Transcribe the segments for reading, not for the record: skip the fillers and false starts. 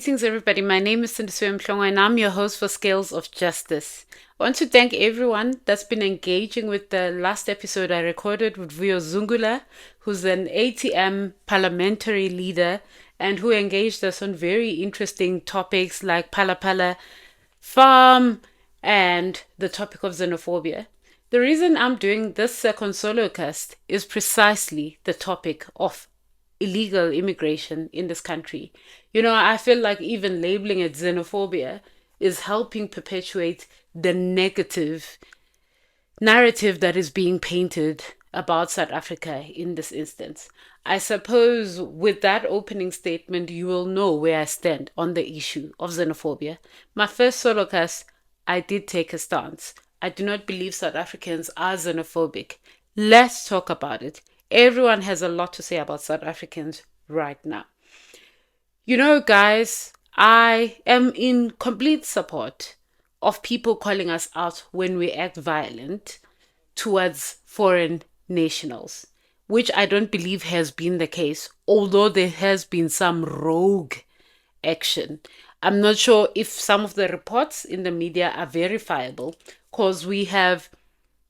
Greetings, everybody. My name is Sindisiwe Mhlongo, and I'm your host for Scales of Justice. I want to thank everyone that's been engaging with the last episode I recorded with Vuyo Zungula, who's an ATM parliamentary leader and who engaged us on very interesting topics like Pala Pala farm and the topic of xenophobia. The reason I'm doing this second solo cast is precisely the topic of illegal immigration in this country. I feel like even labeling it xenophobia is helping perpetuate the negative narrative that is being painted about South Africa in this instance. I suppose with that opening statement, you will know where I stand on the issue of xenophobia. My first solo cast, I did take a stance. I do not believe South Africans are xenophobic. Let's talk about it. Everyone has a lot to say about South Africans right now. Guys, I am in complete support of people calling us out when we act violent towards foreign nationals, which I don't believe has been the case, although there has been some rogue action. I'm not sure if some of the reports in the media are verifiable, because we have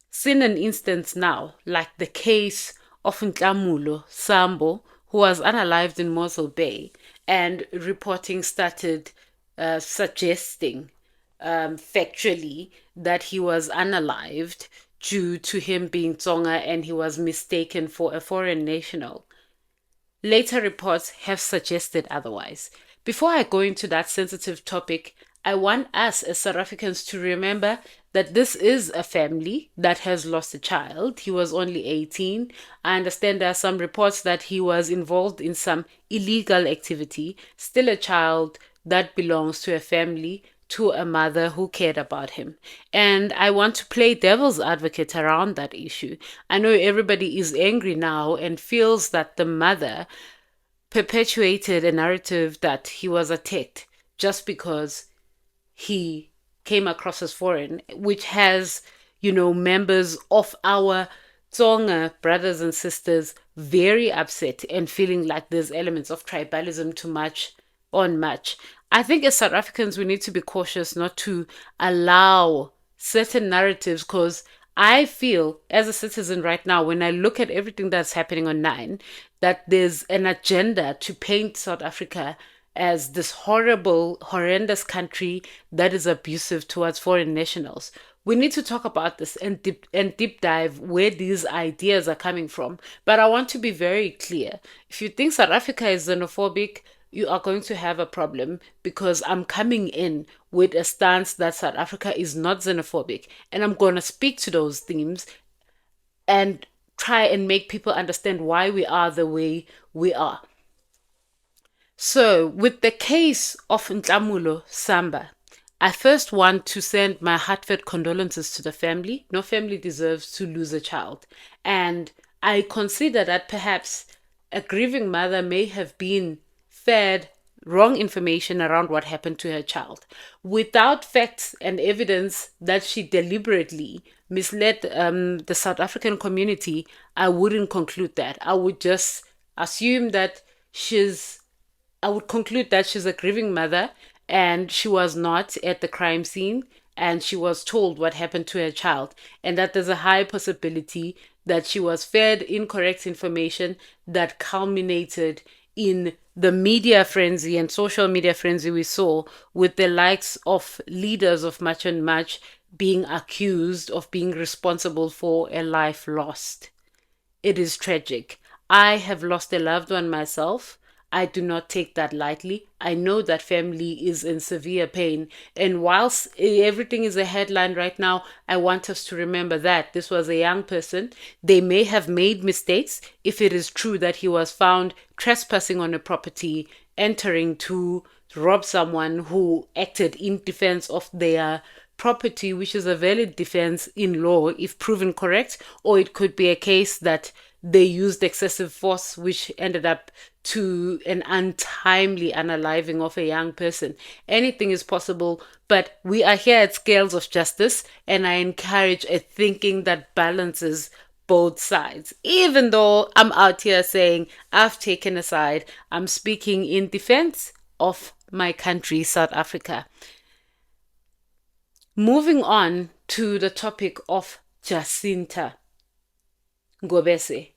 seen an instance now, like the case of Nhlamulo, Sambo, who was unalived in Mossel Bay, and reporting started suggesting factually that he was unalived due to him being Tsonga and he was mistaken for a foreign national. Later reports have suggested otherwise. Before I go into that sensitive topic, I want us as South Africans to remember that this is a family that has lost a child. He was only 18. I understand there are some reports that he was involved in some illegal activity. Still a child that belongs to a family, to a mother who cared about him. And I want to play devil's advocate around that issue. I know everybody is angry now and feels that the mother perpetuated a narrative that he was attacked just because he came across as foreign, which has, members of our Tsonga brothers and sisters very upset and feeling like there's elements of tribalism too much on much. I think as South Africans, we need to be cautious not to allow certain narratives, because I feel as a citizen right now, when I look at everything that's happening on Nine, that there's an agenda to paint South Africa as this horrible, horrendous country that is abusive towards foreign nationals. We need to talk about this and deep dive where these ideas are coming from. But I want to be very clear. If you think South Africa is xenophobic, you are going to have a problem, because I'm coming in with a stance that South Africa is not xenophobic. And I'm going to speak to those themes and try and make people understand why we are the way we are. So, with the case of Nhlamulo Samba, I first want to send my heartfelt condolences to the family. No family deserves to lose a child. And I consider that perhaps a grieving mother may have been fed wrong information around what happened to her child. Without facts and evidence that she deliberately misled the South African community, I wouldn't conclude that. I would just assume that I would conclude that she's a grieving mother and she was not at the crime scene and she was told what happened to her child, and that there's a high possibility that she was fed incorrect information that culminated in the media frenzy and social media frenzy we saw, with the likes of leaders of Much and Much being accused of being responsible for a life lost. It is tragic. I have lost a loved one myself. I do not take that lightly. I know that family is in severe pain. And whilst everything is a headline right now, I want us to remember that this was a young person. They may have made mistakes if it is true that he was found trespassing on a property, entering to rob someone who acted in defense of their property, which is a valid defense in law if proven correct. Or it could be a case that they used excessive force, which ended up to an untimely unaliving of a young person. Anything is possible, but we are here at Scales of Justice, and I encourage a thinking that balances both sides. Even though I'm out here saying I've taken a side, I'm speaking in defense of my country, South Africa. Moving on to the topic of Jacinta Ngobese.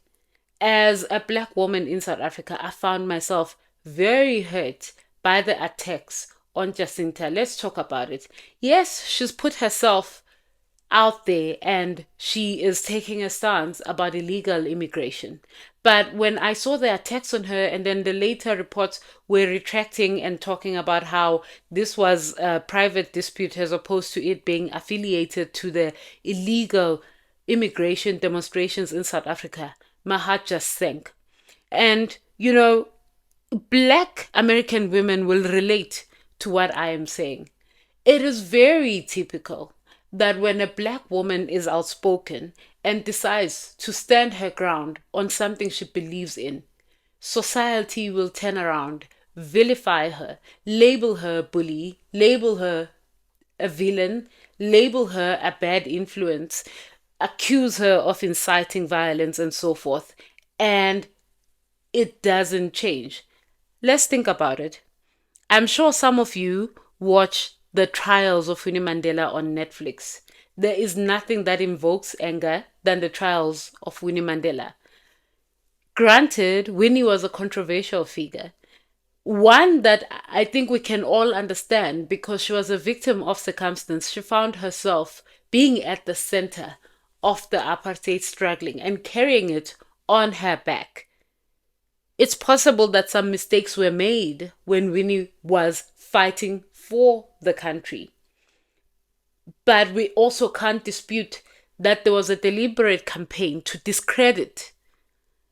As a black woman in South Africa, I found myself very hurt by the attacks on Jacinta. Let's talk about it. Yes, she's put herself out there and she is taking a stance about illegal immigration. But when I saw the attacks on her and then the later reports were retracting and talking about how this was a private dispute as opposed to it being affiliated to the illegal immigration demonstrations in South Africa, my heart just sank. And, black American women will relate to what I am saying. It is very typical that when a black woman is outspoken and decides to stand her ground on something she believes in, society will turn around, vilify her, label her a bully, label her a villain, label her a bad influence, accuse her of inciting violence, and so forth. And it doesn't change. Let's think about it. I'm sure some of you watch the trials of Winnie Mandela on Netflix. There is nothing that invokes anger than the trials of Winnie Mandela. Granted, Winnie was a controversial figure, one that I think we can all understand because she was a victim of circumstance. She found herself being at the center of the apartheid struggling and carrying it on her back. It's possible that some mistakes were made when Winnie was fighting for the country. But we also can't dispute that there was a deliberate campaign to discredit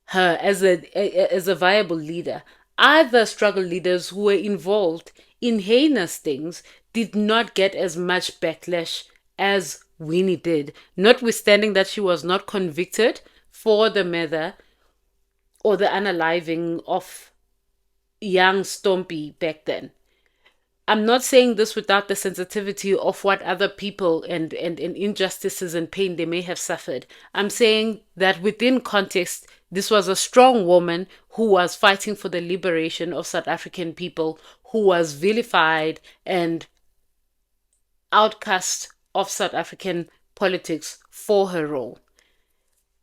her as a viable leader. Other struggle leaders who were involved in heinous things did not get as much backlash as Winnie did, notwithstanding that she was not convicted for the murder or the unaliving of young Stompy back then. I'm not saying this without the sensitivity of what other people and injustices and pain they may have suffered. I'm saying that within context, this was a strong woman who was fighting for the liberation of South African people, who was vilified and outcast of South African politics for her role.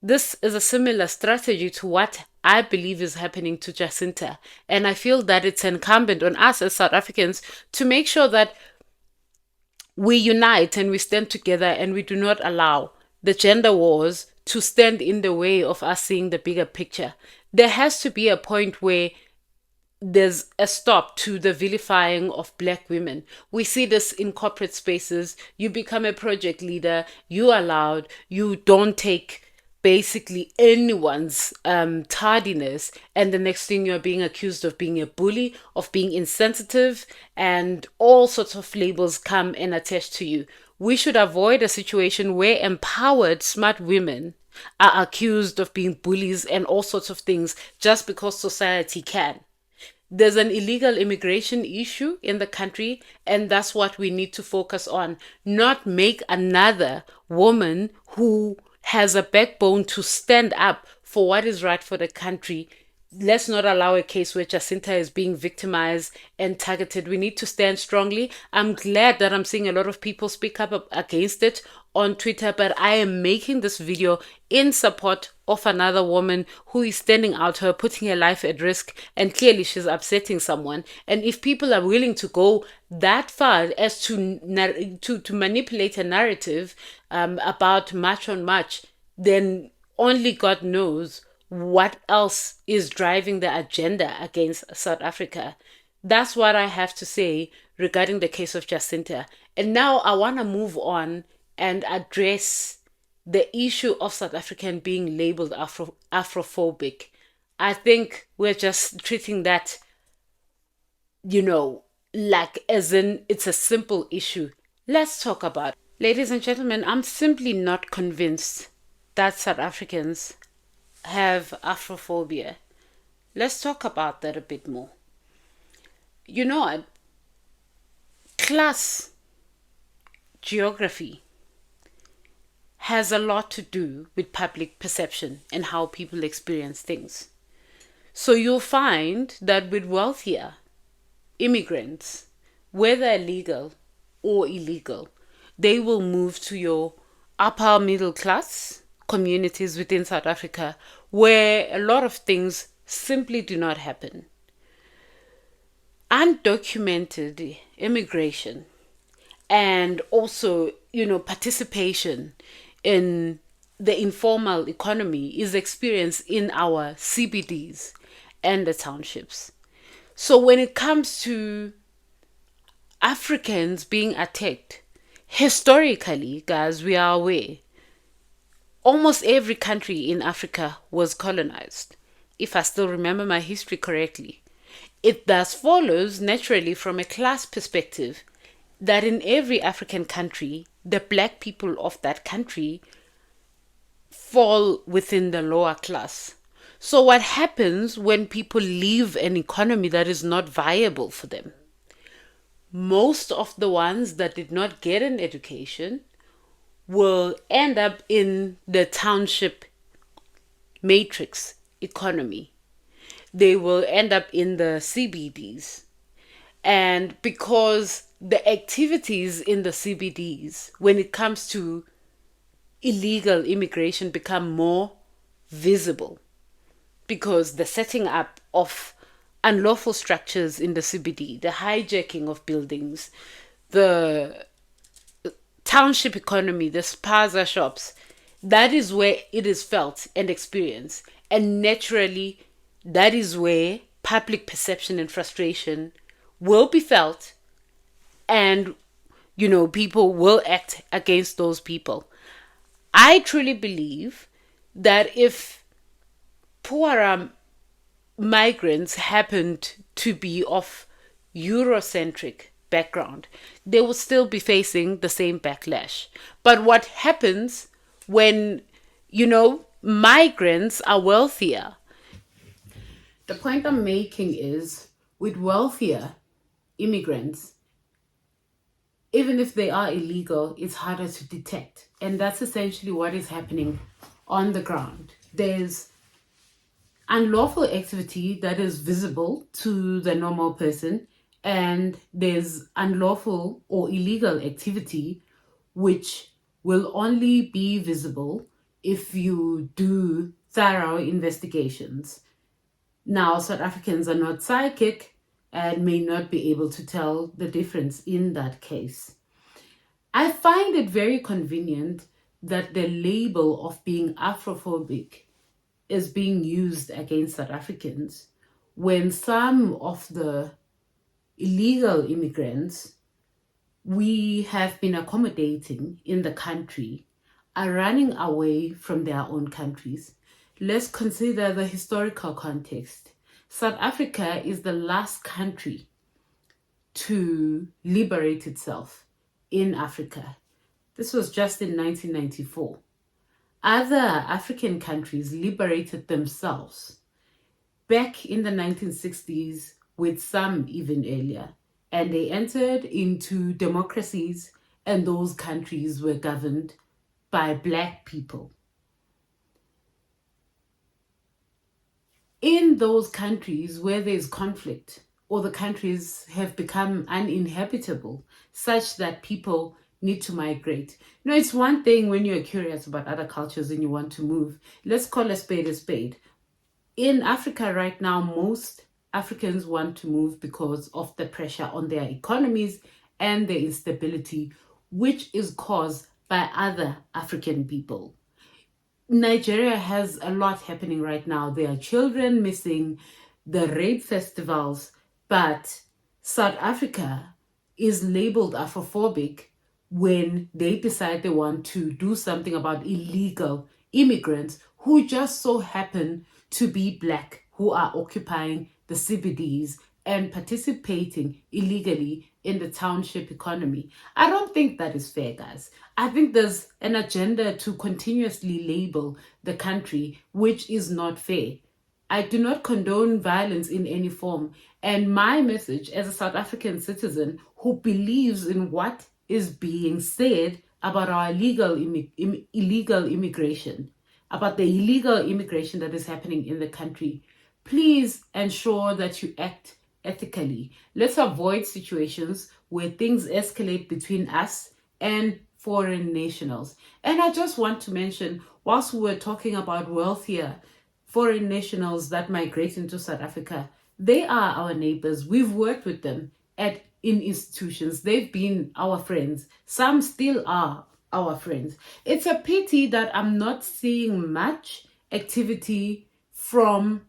This is a similar strategy to what I believe is happening to Jacinta. And I feel that it's incumbent on us as South Africans to make sure that we unite and we stand together and we do not allow the gender wars to stand in the way of us seeing the bigger picture. There has to be a point where there's a stop to the vilifying of black women. We see this in corporate spaces. You become a project leader, you are loud, you don't take basically anyone's tardiness, and the next thing you're being accused of being a bully, of being insensitive, and all sorts of labels come and attach to you. We should avoid a situation where empowered, smart women are accused of being bullies and all sorts of things just because society can. There's an illegal immigration issue in the country, and that's what we need to focus on. Not make another woman who has a backbone to stand up for what is right for the country. Let's not allow a case where Jacinta is being victimized and targeted. We need to stand strongly. I'm glad that I'm seeing a lot of people speak up against it on Twitter, but I am making this video in support of another woman who is standing out here, putting her life at risk, and clearly she's upsetting someone. And if people are willing to go that far as to manipulate a narrative about much on much, then only God knows what else is driving the agenda against South Africa. That's what I have to say regarding the case of Jacinta. And now I want to move on and address the issue of South African being labeled Afrophobic. I think we're just treating that, like as in it's a simple issue. Let's talk about it. Ladies and gentlemen, I'm simply not convinced that South Africans have Afrophobia. Let's talk about that a bit more. Class, geography has a lot to do with public perception and how people experience things. So you'll find that with wealthier immigrants, whether legal or illegal, they will move to your upper middle class communities within South Africa where a lot of things simply do not happen. Undocumented immigration and also, participation in the informal economy is experienced in our CBDs and the townships. So when it comes to Africans being attacked, historically, guys, we are aware almost every country in Africa was colonized, if I still remember my history correctly. It thus follows naturally from a class perspective that in every African country, the black people of that country fall within the lower class. So, what happens when people leave an economy that is not viable for them? Most of the ones that did not get an education will end up in the township matrix economy. They will end up in the CBDs. And because the activities in the CBDs, when it comes to illegal immigration, become more visible, because the setting up of unlawful structures in the CBD, the hijacking of buildings, the township economy, the spaza shops, that is where it is felt and experienced. And naturally, that is where public perception and frustration will be felt, and people will act against those people. I truly believe that if poorer migrants happened to be of Eurocentric background, they will still be facing the same backlash. But what happens when migrants are wealthier? The point I'm making is, with wealthier immigrants, even if they are illegal, it's harder to detect. And that's essentially what is happening on the ground. There's unlawful activity that is visible to the normal person, and there's unlawful or illegal activity which will only be visible if you do thorough investigations. Now, South Africans are not psychic and may not be able to tell the difference in that case. I find it very convenient that the label of being Afrophobic is being used against South Africans when some of the illegal immigrants we have been accommodating in the country are running away from their own countries. Let's consider the historical context. South Africa is the last country to liberate itself in Africa. This was just in 1994. Other African countries liberated themselves back in the 1960s, with some even earlier, and they entered into democracies, and those countries were governed by black people. In those countries where there's conflict, or the countries have become uninhabitable such that people need to migrate. It's one thing when you're curious about other cultures and you want to move. Let's call a spade a spade. In Africa right now, most Africans want to move because of the pressure on their economies and the instability, which is caused by other African people. Nigeria has a lot happening right now. There are children missing, the rape festivals, but South Africa is labeled Afrophobic when they decide they want to do something about illegal immigrants who just so happen to be black, who are occupying the CBDs and participating illegally in the township economy. I don't think that is fair, guys. I think there's an agenda to continuously label the country, which is not fair. I do not condone violence in any form. And my message as a South African citizen who believes in what is being said about our illegal immigration, about the illegal immigration that is happening in the country, please ensure that you act ethically. Let's avoid situations where things escalate between us and foreign nationals. And I just want to mention, whilst we were talking about wealthier foreign nationals that migrate into South Africa, they are our neighbors. We've worked with them in institutions. They've been our friends. Some still are our friends. It's a pity that I'm not seeing much activity from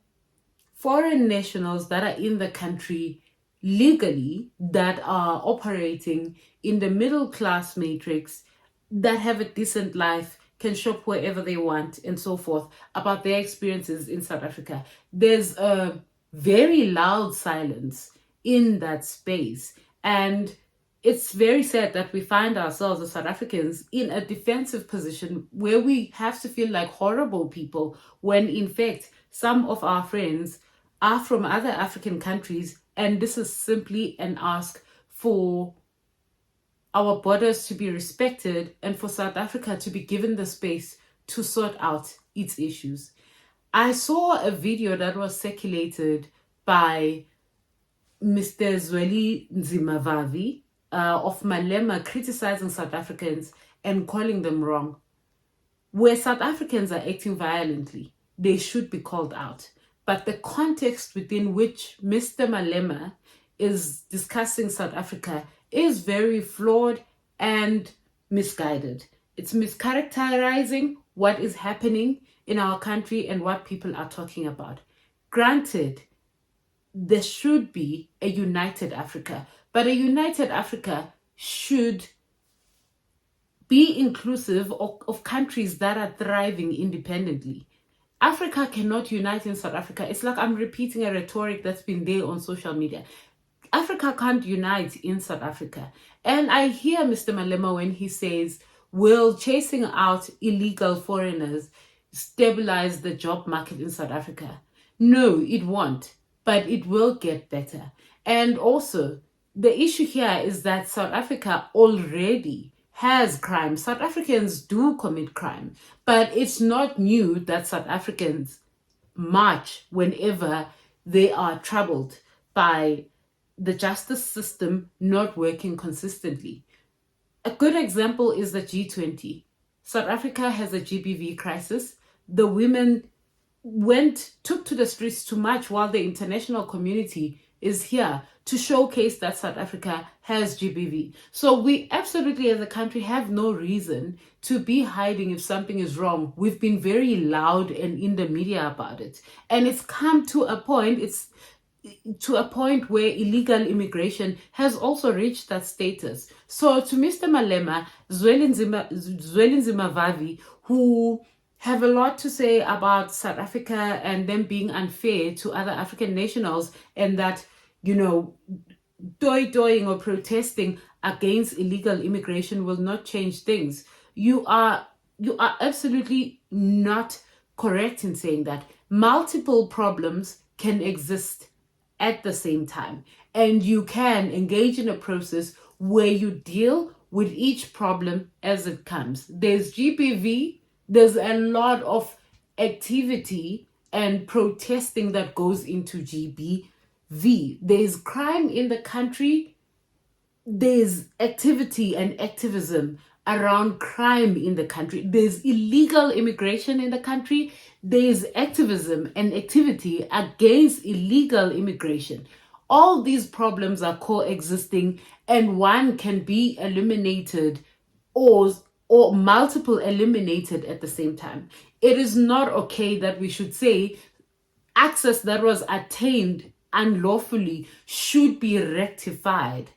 foreign nationals that are in the country legally, that are operating in the middle class matrix, that have a decent life, can shop wherever they want, and so forth, about their experiences in South Africa. There's a very loud silence in that space. And it's very sad that we find ourselves as South Africans in a defensive position where we have to feel like horrible people when, in fact, some of our friends are from other African countries, and this is simply an ask for our borders to be respected and for South Africa to be given the space to sort out its issues. I saw a video that was circulated by Mr. Zweli Nzimavavi of Malema criticizing South Africans and calling them wrong. Where South Africans are acting violently, they should be called out. But the context within which Mr. Malema is discussing South Africa is very flawed and misguided. It's mischaracterizing what is happening in our country and what people are talking about. Granted, there should be a united Africa, but a united Africa should be inclusive of countries that are thriving independently. Africa cannot unite in South Africa. It's like I'm repeating a rhetoric that's been there on social media. Africa can't unite in South Africa. And I hear Mr. Malema when he says, will chasing out illegal foreigners stabilize the job market in South Africa? No, it won't, but it will get better. And also, the issue here is that South Africa already has crime. South Africans do commit crime, but it's not new that South Africans march whenever they are troubled by the justice system not working consistently. A good example is the G20. South Africa has a GBV crisis. The women took to the streets to march while the international community is here to showcase that South Africa has GBV. So we absolutely as a country have no reason to be hiding if something is wrong. We've been very loud and in the media about it. And it's come to a point, where illegal immigration has also reached that status. So to Mr. Malema, Zweli Nzimavavi, who have a lot to say about South Africa and them being unfair to other African nationals, and that, doing or protesting against illegal immigration will not change things. You are absolutely not correct in saying that. Multiple problems can exist at the same time, and you can engage in a process where you deal with each problem as it comes. There's GBV, there's a lot of activity and protesting that goes into GBV. There's crime in the country, there's activity and activism around crime in the country, there's illegal immigration in the country, there's activism and activity against illegal immigration. All these problems are coexisting, and one can be eliminated or multiple eliminated at the same time. It is not okay that we should say access that was attained unlawfully should be rectified.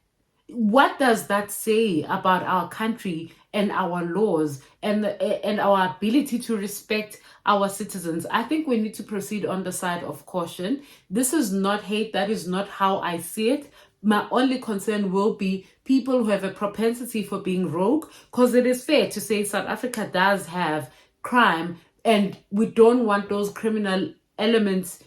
What does that say about our country and our laws and our ability to respect our citizens? I think we need to proceed on the side of caution. This is not hate. That is not how I see it. My only concern will be people who have a propensity for being rogue, because it is fair to say South Africa does have crime, and we don't want those criminal elements,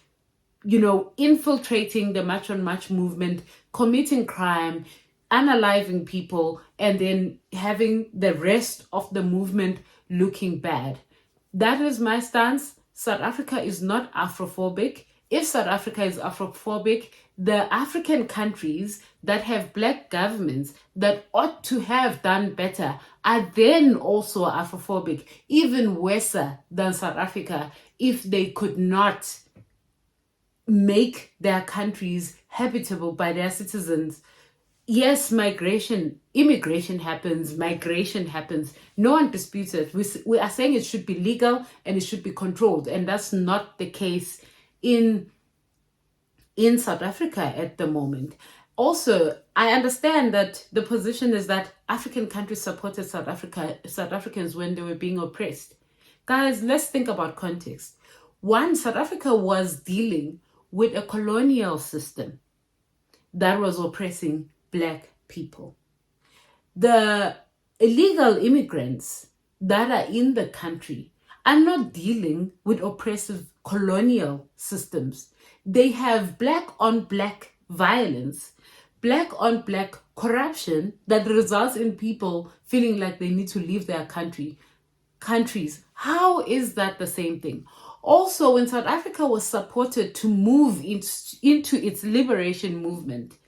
infiltrating the March on March movement, committing crime, unaliving people, and then having the rest of the movement looking bad. That is my stance. South Africa is not Afrophobic. if South Africa is Afrophobic, the African countries that have black governments that ought to have done better are then also Afrophobic, even worse than South Africa, if they could not make their countries habitable by their citizens. Yes, immigration happens, migration happens. No one disputes it. We are saying it should be legal and it should be controlled, and that's not the case in South Africa at the moment. Also, I understand that the position is that African countries supported South Africans when they were being oppressed. Guys, let's think about context. One, South Africa was dealing with a colonial system that was oppressing black people. The illegal immigrants that are in the country are not dealing with oppressive colonial systems. They have black on black violence, black on black corruption that results in people feeling like they need to leave their countries. How is that the same thing? Also, when South Africa was supported to move into its liberation movement,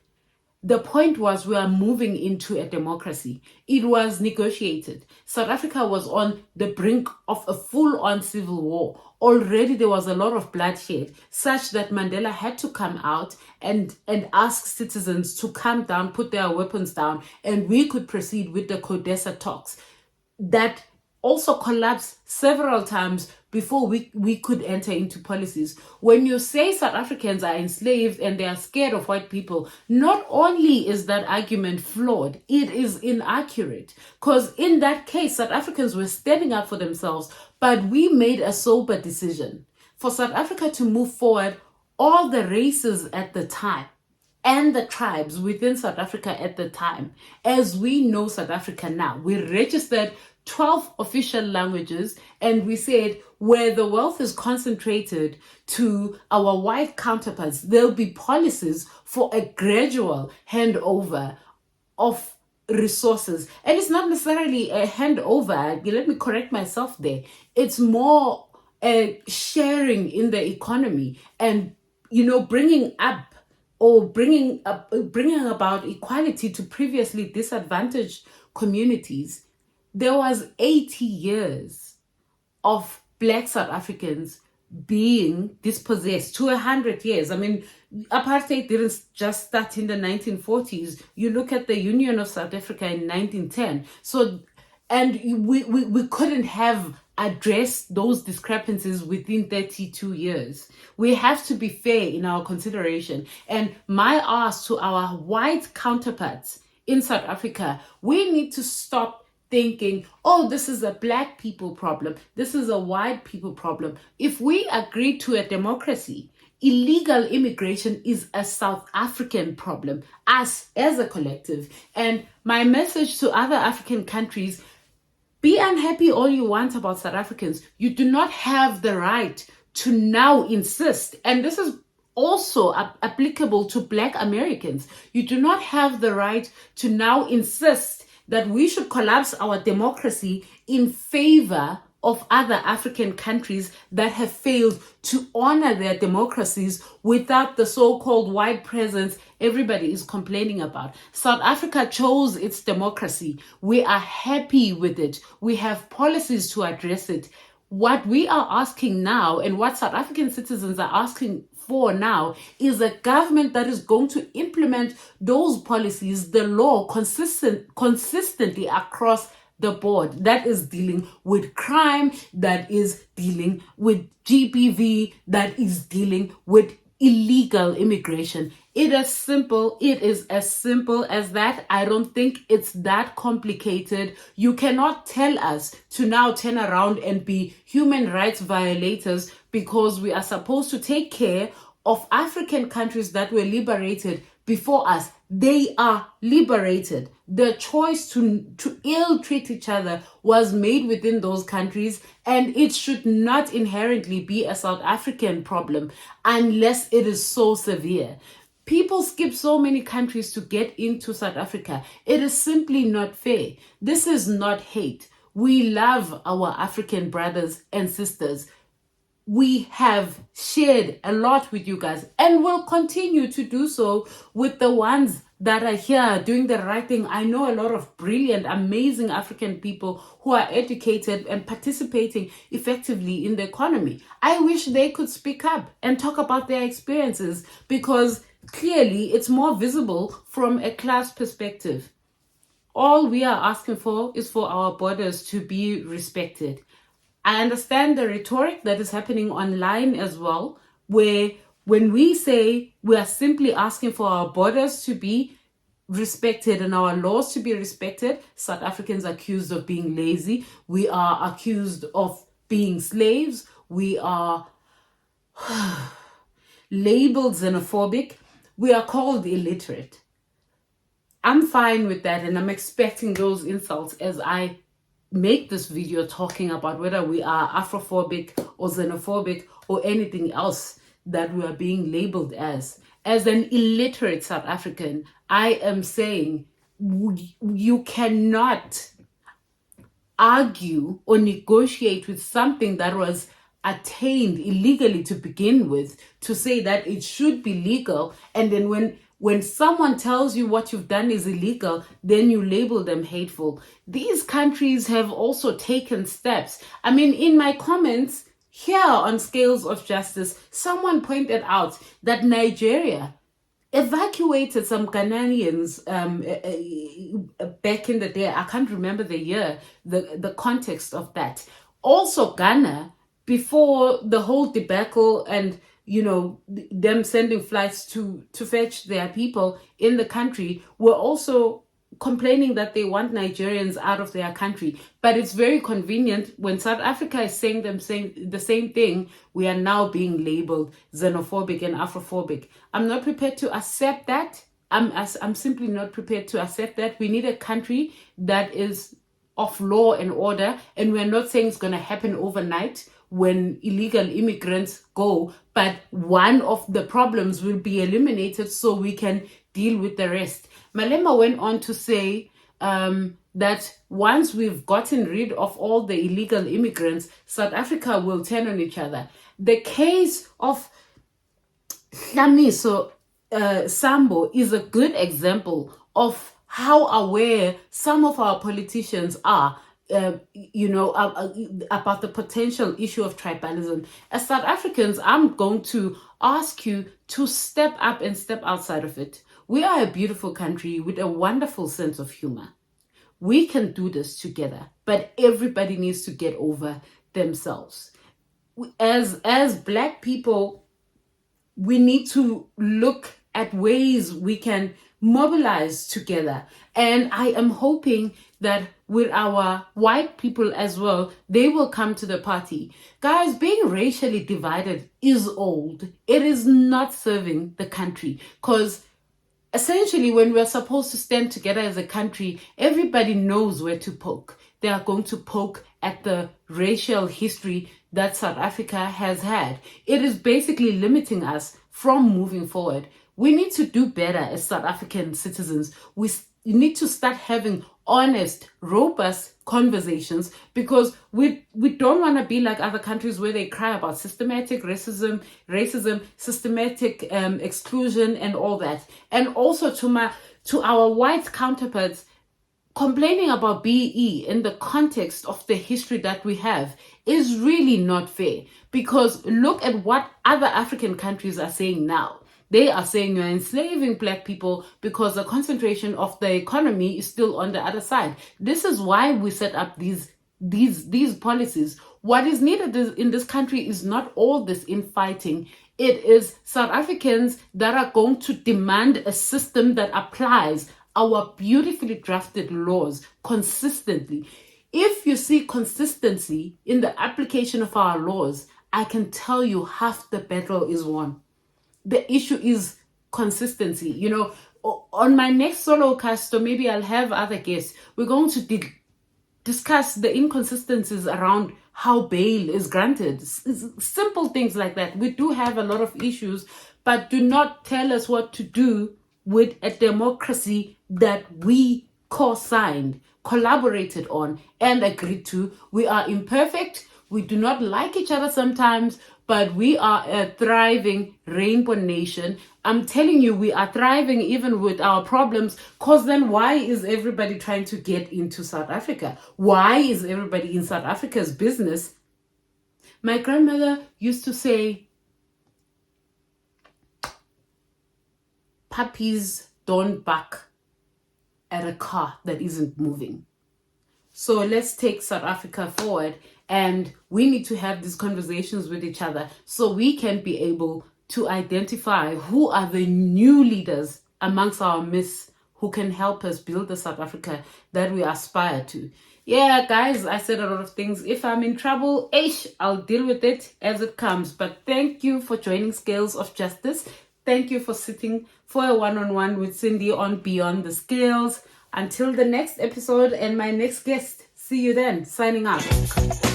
the point was we are moving into a democracy. It was negotiated. South Africa was on the brink of a full-on civil war. Already there was a lot of bloodshed, such that Mandela had to come out and ask citizens to calm down, put their weapons down, and we could proceed with the CODESA talks. That also collapsed several times before we could enter into policies. When you say South Africans are enslaved and they are scared of white people, not only is that argument flawed, it is inaccurate. Because in that case, South Africans were standing up for themselves, but we made a sober decision for South Africa to move forward. All the races at the time and the tribes within South Africa at the time, as we know South Africa now, we registered 12 official languages, and we said where the wealth is concentrated to our white counterparts, there'll be policies for a gradual handover of resources. And it's not necessarily a handover, let me correct myself there. It's more a sharing in the economy and, bringing about equality to previously disadvantaged communities. There was 80 years of black South Africans being dispossessed to 100 years. I mean, apartheid didn't just start in the 1940s. You look at the Union of South Africa in 1910. So, and we couldn't have addressed those discrepancies within 32 years. We have to be fair in our consideration. And my ask to our white counterparts in South Africa, we need to stop thinking, oh, this is a black people problem, this is a white people problem. If we agree to a democracy, illegal immigration is a South African problem, us as a collective. And my message to other African countries, be unhappy all you want about South Africans. You do not have the right to now insist, and this is also applicable to Black Americans. You do not have the right to now insist that we should collapse our democracy in favor of other African countries that have failed to honor their democracies without the so-called white presence everybody is complaining about. South Africa chose its democracy. We are happy with it. We have policies to address it. What we are asking now, and what South African citizens are asking for now, is a government that is going to implement those policies, the law, consistently across the board, that is dealing with crime, that is dealing with GBV, that is dealing with illegal immigration. It is as simple as that. I don't think it's that complicated. You cannot tell us to now turn around and be human rights violators because we are supposed to take care of African countries that were liberated before us. They are liberated. The choice to ill-treat each other was made within those countries, and it should not inherently be a South African problem unless it is so severe. People skip so many countries to get into South Africa. It is simply not fair. This is not hate. We love our African brothers and sisters. we have shared a lot with you guys and will continue to do so with the ones that are here doing the right thing. I know a lot of brilliant, amazing African people who are educated and participating effectively in the economy. I wish they could speak up and talk about their experiences, because clearly it's more visible from a class perspective. All we are asking for is for our borders to be respected. I understand the rhetoric that is happening online as well, where when we say we are simply asking for our borders to be respected and our laws to be respected, South Africans are accused of being lazy. We are accused of being slaves. We are labeled xenophobic. We are called illiterate. I'm fine with that, and I'm expecting those insults as I make this video talking about whether we are Afrophobic or xenophobic or anything else that we are being labeled as. As an illiterate South African, I am saying you cannot argue or negotiate with something that was attained illegally to begin with, to say that it should be legal, and then when someone tells you what you've done is illegal, then you label them hateful. These countries have also taken steps. I mean, in my comments here on Scales of Justice, someone pointed out that Nigeria evacuated some Ghanaians back in the day. I can't remember the year, the context of that. Also, Ghana, before the whole debacle and them sending flights to fetch their people in the country, were also complaining that they want Nigerians out of their country. But it's very convenient when South Africa is saying the same thing, we are now being labeled xenophobic and Afrophobic. I'm not prepared to accept that. I'm simply not prepared to accept that. We need a country that is of law and order, and we're not saying it's going to happen overnight when illegal immigrants go, but one of the problems will be eliminated so we can deal with the rest. Malema went on to say that once we've gotten rid of all the illegal immigrants, South Africa will turn on each other. The case of Nhlamulo, Sambo is a good example of how aware some of our politicians are about the potential issue of tribalism. As South Africans, I'm going to ask you to step up and step outside of it. We are a beautiful country with a wonderful sense of humor. We can do this together, but everybody needs to get over themselves. As Black people, we need to look at ways we can mobilize together. And I am hoping that with our white people as well, they will come to the party. Guys, being racially divided is old. It is not serving the country, because essentially when we're supposed to stand together as a country, everybody knows where to poke. They are going to poke at the racial history that South Africa has had. It is basically limiting us from moving forward. We need to do better as South African citizens. We need to start having honest, robust conversations, because we don't want to be like other countries where they cry about systematic racism, systematic exclusion and all that. And also to our white counterparts, complaining about BE in the context of the history that we have is really not fair, because look at what other African countries are saying now. They are saying you're enslaving Black people because the concentration of the economy is still on the other side. This is why we set up these policies. What is needed in this country is not all this infighting. It is South Africans that are going to demand a system that applies our beautifully drafted laws consistently. If you see consistency in the application of our laws, I can tell you half the battle is won. The issue is consistency. On my next solo cast, or maybe I'll have other guests, we're going to discuss the inconsistencies around how bail is granted. Simple things like that. We do have a lot of issues, but do not tell us what to do with a democracy that we co-signed, collaborated on, and agreed to. We are imperfect. We do not like each other sometimes, but we are a thriving rainbow nation. I'm telling you, we are thriving even with our problems. Because then why is everybody trying to get into South Africa? Why is everybody in South Africa's business? My grandmother used to say, puppies don't bark at a car that isn't moving. So let's take South Africa forward, and we need to have these conversations with each other so we can be able to identify who are the new leaders amongst our midst who can help us build the South Africa that we aspire to. Yeah, guys, I said a lot of things. If I'm in trouble, I'll deal with it as it comes. But thank you for joining Scales of Justice. Thank you for sitting for a one-on-one with Cindy on Beyond the Scales. Until the next episode and my next guest. See you then. Signing out.